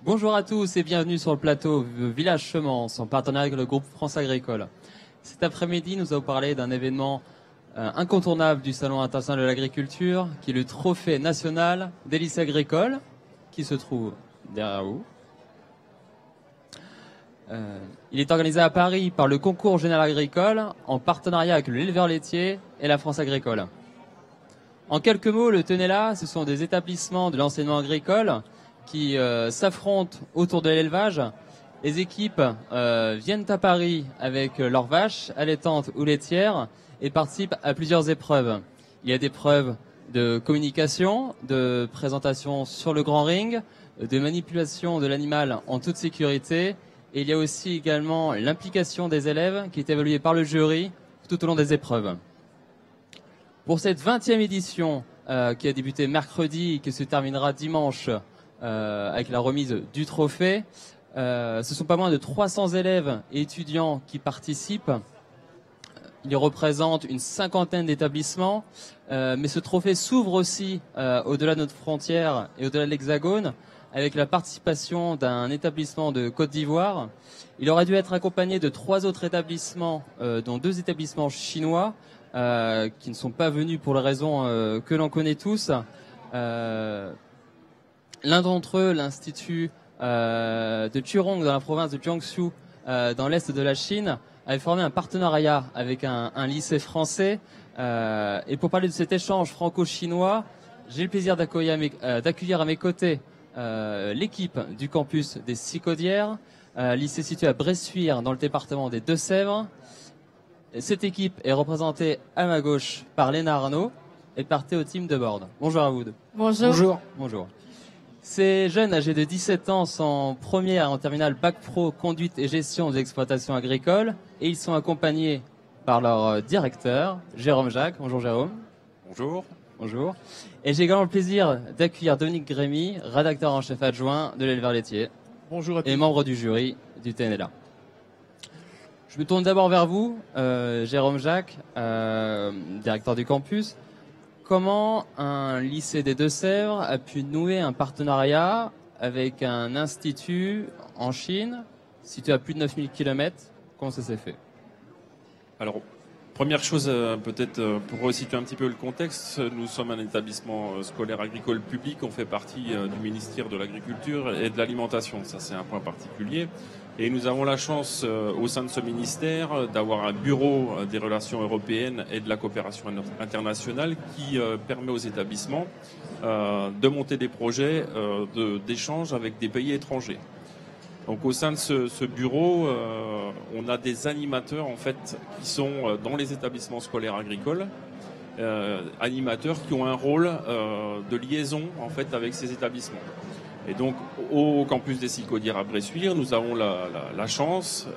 Bonjour à tous et bienvenue sur le plateau Village Semence en partenariat avec le groupe France Agricole. Cet après-midi, nous allons parler d'un événement incontournable du Salon international de l'agriculture, qui est le trophée national des lycées agricoles, qui se trouve derrière vous. Il est organisé à Paris par le concours général agricole en partenariat avec l'éleveur laitier et la France Agricole. En quelques mots, le TENELA, ce sont des établissements de l'enseignement agricole qui s'affrontent autour de l'élevage. Les équipes viennent à Paris avec leurs vaches allaitantes ou laitières et participent à plusieurs épreuves. Il y a des épreuves de communication, de présentation sur le grand ring, de manipulation de l'animal en toute sécurité. Et il y a aussi également l'implication des élèves qui est évaluée par le jury tout au long des épreuves. Pour cette 20e édition qui a débuté mercredi et qui se terminera dimanche avec la remise du trophée, ce sont pas moins de 300 élèves et étudiants qui participent. Ils représentent une cinquantaine d'établissements, mais ce trophée s'ouvre aussi au-delà de notre frontière et au-delà de l'Hexagone, avec la participation d'un établissement de Côte d'Ivoire. Il aurait dû être accompagné de 3 autres établissements, dont 2 établissements chinois, qui ne sont pas venus pour les raisons que l'on connaît tous. L'un d'entre eux, l'Institut de Churong, dans la province de Jiangsu, dans l'est de la Chine, avait formé un partenariat avec un lycée français. Et pour parler de cet échange franco-chinois, j'ai le plaisir d'accueillir à mes côtés l'équipe du campus des Sicaudières, lycée situé à Bressuire dans le département des Deux-Sèvres. Cette équipe est représentée à ma gauche par Léna Arnaud et par Théo Tim Debord. Bonjour à vous deux. Bonjour. Bonjour. Bonjour. Ces jeunes âgés de 17 ans sont en première et en terminale Bac Pro Conduite et Gestion des exploitations agricoles et ils sont accompagnés par leur directeur, Jérôme Jacques. Bonjour Jérôme. Bonjour. Bonjour. Et j'ai également le plaisir d'accueillir Dominique Grémy, rédacteur en chef adjoint de l'éleveur laitier. Bonjour à tous. Et membre du jury du TNLA. Je me tourne d'abord vers vous, Jérôme Jacques, directeur du campus. Comment un lycée des Deux-Sèvres a pu nouer un partenariat avec un institut en Chine, situé à plus de 9000 km? Comment ça s'est fait? Alors, première chose, peut-être pour resituer un petit peu le contexte, nous sommes un établissement scolaire agricole public, on fait partie du ministère de l'Agriculture et de l'Alimentation, ça c'est un point particulier. Et nous avons la chance au sein de ce ministère d'avoir un bureau des relations européennes et de la coopération internationale qui permet aux établissements de monter des projets d'échange avec des pays étrangers. Donc au sein de ce bureau, on a des animateurs en fait qui sont dans les établissements scolaires agricoles, animateurs qui ont un rôle de liaison en fait avec ces établissements. Et donc au campus des Sicaudières à Bressuire, nous avons la chance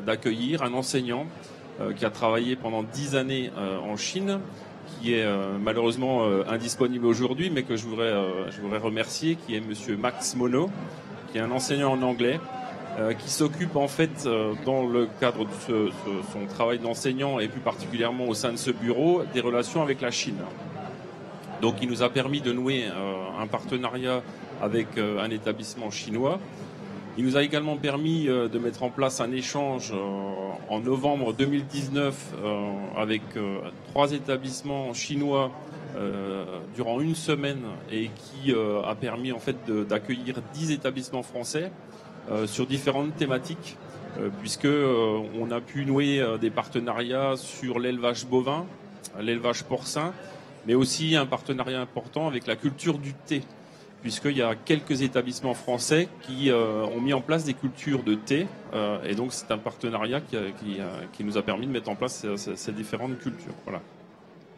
d'accueillir un enseignant qui a travaillé pendant 10 années en Chine, qui est malheureusement indisponible aujourd'hui, mais que je voudrais remercier, qui est Monsieur Max Monod, qui est un enseignant en anglais, qui s'occupe en fait dans le cadre de son travail d'enseignant et plus particulièrement au sein de ce bureau des relations avec la Chine. Donc il nous a permis de nouer un partenariat avec un établissement chinois. Il nous a également permis de mettre en place un échange en novembre 2019 avec 3 établissements chinois durant une semaine et qui a permis en fait d'accueillir 10 établissements français sur différentes thématiques, puisque on a pu nouer des partenariats sur l'élevage bovin, l'élevage porcin, mais aussi un partenariat important avec la culture du thé, puisqu'il y a quelques établissements français qui ont mis en place des cultures de thé, et donc c'est un partenariat qui nous a permis de mettre en place ces différentes cultures. Voilà.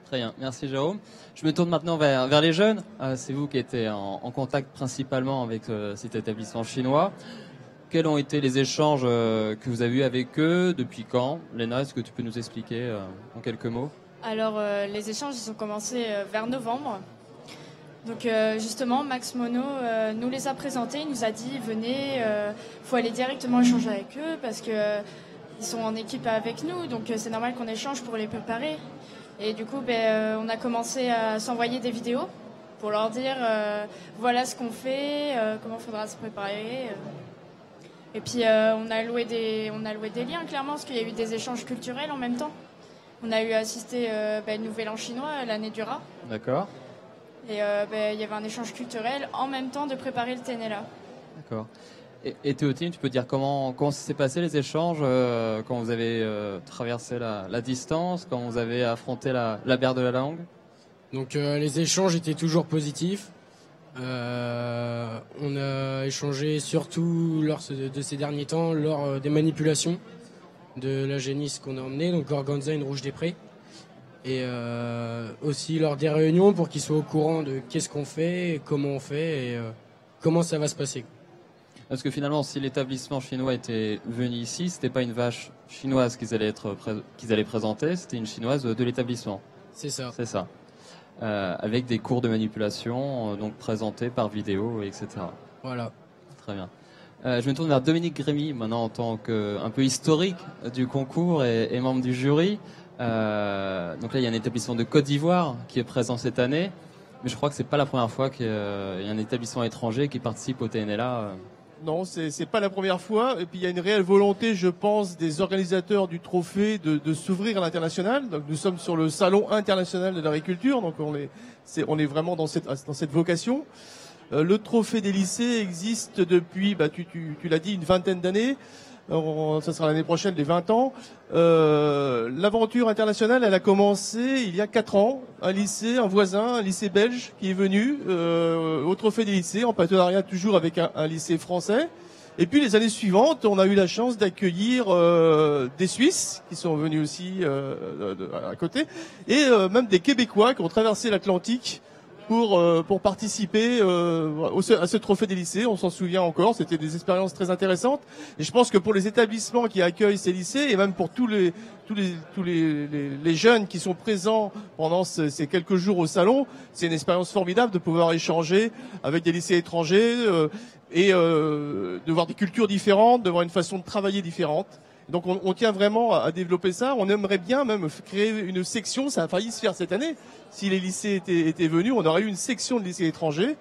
Très bien, merci Jérôme. Je me tourne maintenant vers les jeunes. C'est vous qui étiez en contact principalement avec cet établissement chinois. Quels ont été les échanges que vous avez eus avec eux? Depuis quand? Léna, est-ce que tu peux nous expliquer en quelques mots? Alors, les échanges ils ont commencé vers novembre. Donc, justement, Max Monod nous les a présentés. Il nous a dit, venez, faut aller directement échanger avec eux parce que ils sont en équipe avec nous. Donc, c'est normal qu'on échange pour les préparer. Et du coup, on a commencé à s'envoyer des vidéos pour leur dire voilà ce qu'on fait, comment il faudra se préparer. Et puis on a loué des liens clairement parce qu'il y a eu des échanges culturels en même temps. On a eu assisté Nouvel An chinois, l'année du rat. D'accord. Et il y avait un échange culturel en même temps de préparer le Ténéla. D'accord. Et Théotine, tu peux dire comment s'est passé les échanges quand vous avez traversé la distance, quand vous avez affronté la barrière de la langue? Donc les échanges étaient toujours positifs. On a échangé surtout lors de ces derniers temps lors des manipulations de la génisse qu'on a emmenée, donc Gorgonza, une rouge des prés. Et aussi lors des réunions pour qu'ils soient au courant de qu'est-ce qu'on fait, et comment on fait et comment ça va se passer. Parce que finalement, si l'établissement chinois était venu ici, c'était pas une vache chinoise qu'ils allaient présenter, c'était une chinoise de l'établissement. C'est ça. C'est ça. Avec des cours de manipulation, donc présentés par vidéo, etc. Voilà. Très bien. Je me tourne vers Dominique Grémy, maintenant en tant qu'un peu historique du concours et membre du jury. Donc là, il y a un établissement de Côte d'Ivoire qui est présent cette année, mais je crois que c'est pas la première fois qu'il y a un établissement étranger qui participe au TNLA. Non, c'est pas la première fois. Et puis il y a une réelle volonté, je pense, des organisateurs du trophée de s'ouvrir à l'international. Donc nous sommes sur le salon international de l'agriculture, donc on est vraiment dans cette vocation. Le trophée des lycées existe depuis, tu l'as dit, une vingtaine d'années. Ça sera l'année prochaine, les 20 ans. L'aventure internationale, elle a commencé il y a 4 ans. Un voisin, un lycée belge qui est venu au trophée des lycées, en partenariat toujours avec un lycée français. Et puis les années suivantes, on a eu la chance d'accueillir des Suisses qui sont venus aussi à côté, et même des Québécois qui ont traversé l'Atlantique pour participer à ce trophée des lycées. On s'en souvient encore, c'était des expériences très intéressantes. Et je pense que pour les établissements qui accueillent ces lycées, et même pour tous les jeunes qui sont présents pendant ces quelques jours au salon, c'est une expérience formidable de pouvoir échanger avec des lycées étrangers et de voir des cultures différentes, de voir une façon de travailler différente. Donc on tient vraiment à développer ça. On aimerait bien même créer une section, ça a failli se faire cette année. Si les lycées étaient venus, on aurait eu une section de lycées étrangers.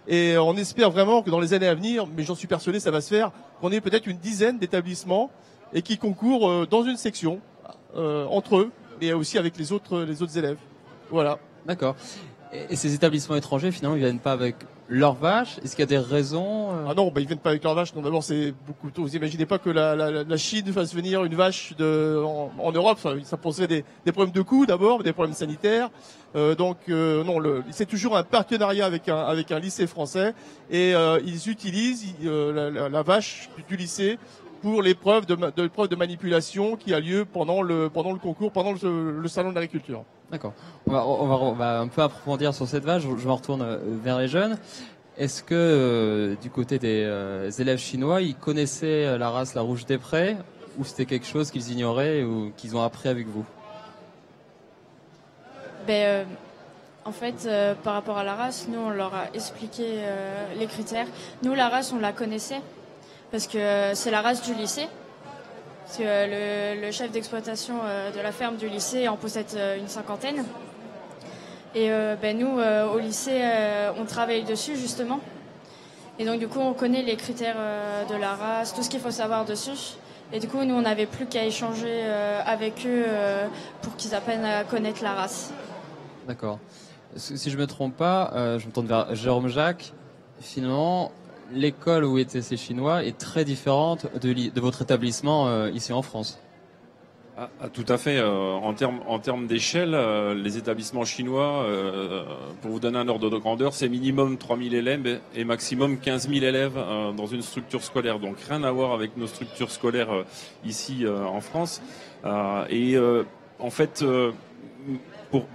Et on espère vraiment que dans les années à venir, mais j'en suis persuadé, ça va se faire, qu'on ait peut-être une dizaine d'établissements et qui concourent dans une section, entre eux, et aussi avec les autres élèves. Voilà. D'accord. Et ces établissements étrangers, finalement, ils viennent pas avec leurs vaches? Est-ce qu'il y a des raisons Ah non, ils viennent pas avec leurs vaches. Non, d'abord, c'est beaucoup tôt. Vous imaginez pas que la Chine fasse venir une vache en Europe. Ça poserait des problèmes de coût d'abord, des problèmes sanitaires. Non, c'est toujours un partenariat avec un lycée français, et ils utilisent la vache du lycée pour l'épreuve de manipulation qui a lieu pendant le concours, pendant le salon de l'agriculture. D'accord. On va un peu approfondir sur cette vache. Je me retourne vers les jeunes. Est-ce que du côté des élèves chinois, ils connaissaient la race la rouge des prés, ou c'était quelque chose qu'ils ignoraient ou qu'ils ont appris avec vous? En fait, par rapport à la race, nous on leur a expliqué les critères. Nous, la race, on la connaissait parce que c'est la race du lycée. Parce que le chef d'exploitation de la ferme du lycée en possède une 50aine. Et nous, au lycée, on travaille dessus justement. Et donc du coup, on connaît les critères de la race, tout ce qu'il faut savoir dessus. Et du coup, nous, on n'avait plus qu'à échanger avec eux pour qu'ils apprennent à connaître la race. D'accord. Si je me trompe pas, je me tourne vers Jérôme Jacques. Finalement, l'école où étaient ces Chinois est très différente de votre établissement ici en France. Tout à fait. En termes d'échelle, les établissements chinois, pour vous donner un ordre de grandeur, c'est minimum 3000 élèves et maximum 15 000 élèves dans une structure scolaire. Donc rien à voir avec nos structures scolaires ici en France. En fait,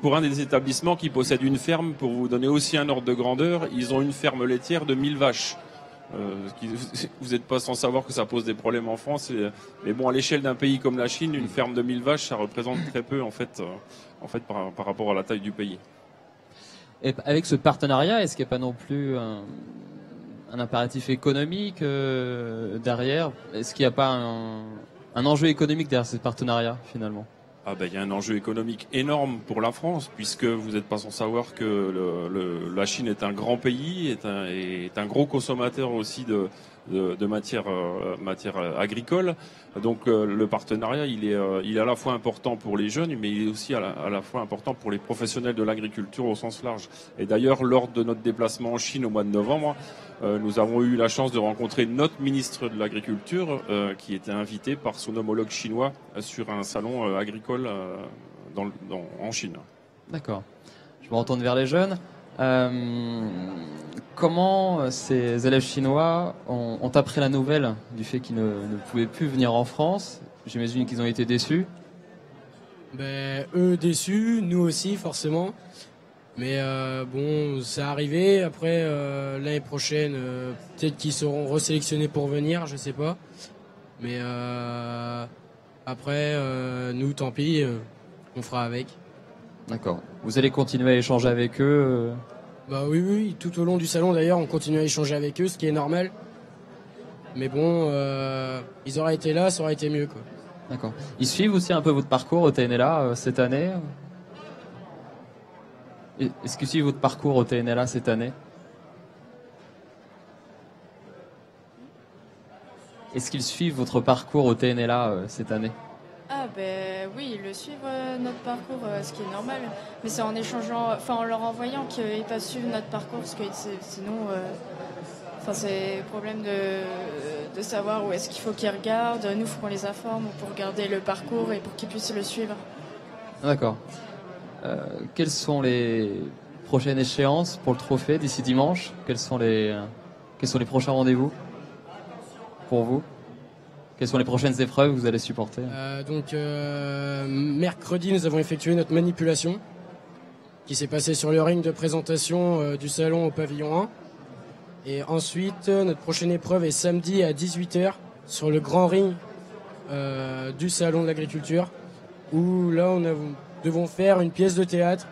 pour un des établissements qui possède une ferme, pour vous donner aussi un ordre de grandeur, ils ont une ferme laitière de 1000 vaches. Vous n'êtes pas sans savoir que ça pose des problèmes en France, mais bon, à l'échelle d'un pays comme la Chine, une ferme de 1000 vaches, ça représente très peu en fait par rapport à la taille du pays. Et avec ce partenariat, est-ce qu'il n'y a pas non plus un impératif économique derrière? Est-ce qu'il n'y a pas un enjeu économique derrière ce partenariat finalement? Ah ben, il y a un enjeu économique énorme pour la France, puisque vous n'êtes pas sans savoir que la Chine est un grand pays, est un gros consommateur aussi de matières agricoles. Donc le partenariat, il est à la fois important pour les jeunes, mais il est aussi à la fois important pour les professionnels de l'agriculture au sens large. Et d'ailleurs, lors de notre déplacement en Chine au mois de novembre, nous avons eu la chance de rencontrer notre ministre de l'Agriculture qui était invité par son homologue chinois sur un salon agricole en Chine. D'accord. Je me retourne vers les jeunes. Comment ces élèves chinois ont appris la nouvelle du fait qu'ils ne pouvaient plus venir en France? J'imagine qu'ils ont été déçus. Ben, eux déçus, nous aussi forcément. Mais bon, c'est arrivé. Après, l'année prochaine, peut-être qu'ils seront resélectionnés pour venir, je sais pas. Mais après, nous, tant pis, on fera avec. D'accord. Vous allez continuer à échanger avec eux Bah oui, tout au long du salon d'ailleurs, on continue à échanger avec eux, ce qui est normal. Mais bon, ils auraient été là, ça aurait été mieux, quoi. D'accord. Ils suivent aussi un peu votre parcours au TNLA cette année? Est-ce qu'ils suivent votre parcours au TNLA cette année? Est-ce qu'ils suivent votre parcours au TNLA cette année? Ah ben oui, ils le suivent notre parcours, ce qui est normal. Mais c'est en échangeant, enfin en leur envoyant qu'ils peuvent suivre notre parcours, parce que sinon, enfin c'est problème de savoir où est-ce qu'il faut qu'ils regardent. Nous, il faut qu'on les informe pour regarder le parcours et pour qu'ils puissent le suivre. D'accord. Quelles sont les prochaines échéances pour le trophée d'ici dimanche? Quels sont les prochains rendez-vous pour vous? Quelles sont les prochaines épreuves que vous allez supporter? Mercredi, nous avons effectué notre manipulation qui s'est passée sur le ring de présentation du salon au pavillon 1. Et ensuite, notre prochaine épreuve est samedi à 18h sur le grand ring du salon de l'agriculture, où là, devons faire une pièce de théâtre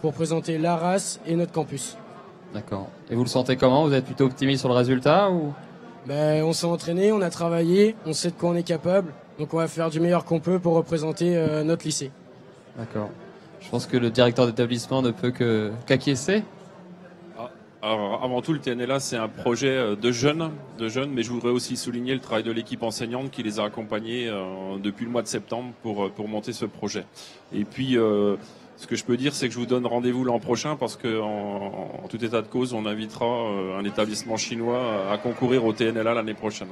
pour présenter la race et notre campus. D'accord. Et vous le sentez comment? Vous êtes plutôt optimiste sur le résultat ou? Ben, on s'est entraîné, on a travaillé, on sait de quoi on est capable, donc on va faire du meilleur qu'on peut pour représenter notre lycée. D'accord. Je pense que le directeur d'établissement ne peut qu'acquiescer. Alors, avant tout, le TNLA, c'est un projet de jeunes, mais je voudrais aussi souligner le travail de l'équipe enseignante qui les a accompagnés depuis le mois de septembre pour monter ce projet. Et puis, ce que je peux dire, c'est que je vous donne rendez-vous l'an prochain parce que, en tout état de cause, on invitera un établissement chinois à concourir au TNLA l'année prochaine.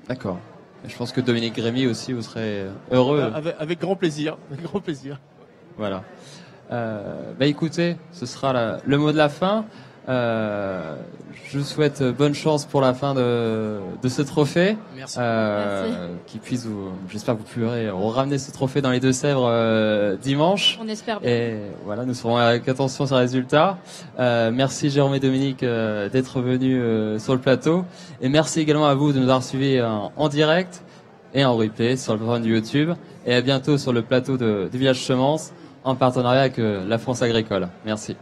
D'accord. Je pense que Dominique Grémy aussi, vous serez heureux. Avec grand plaisir, avec grand plaisir. Voilà. Bah écoutez, ce sera le mot de la fin. Je vous souhaite bonne chance pour la fin de ce trophée. Merci. Qui puisse j'espère que vous pourrez ramener ce trophée dans les Deux-Sèvres dimanche. On espère bien. Et voilà, nous serons avec attention sur les résultats. Merci Jérôme et Dominique d'être venus sur le plateau. Et merci également à vous de nous avoir suivis en direct et en replay sur le programme du YouTube. Et à bientôt sur le plateau de Village Semence en partenariat avec la France Agricole. Merci.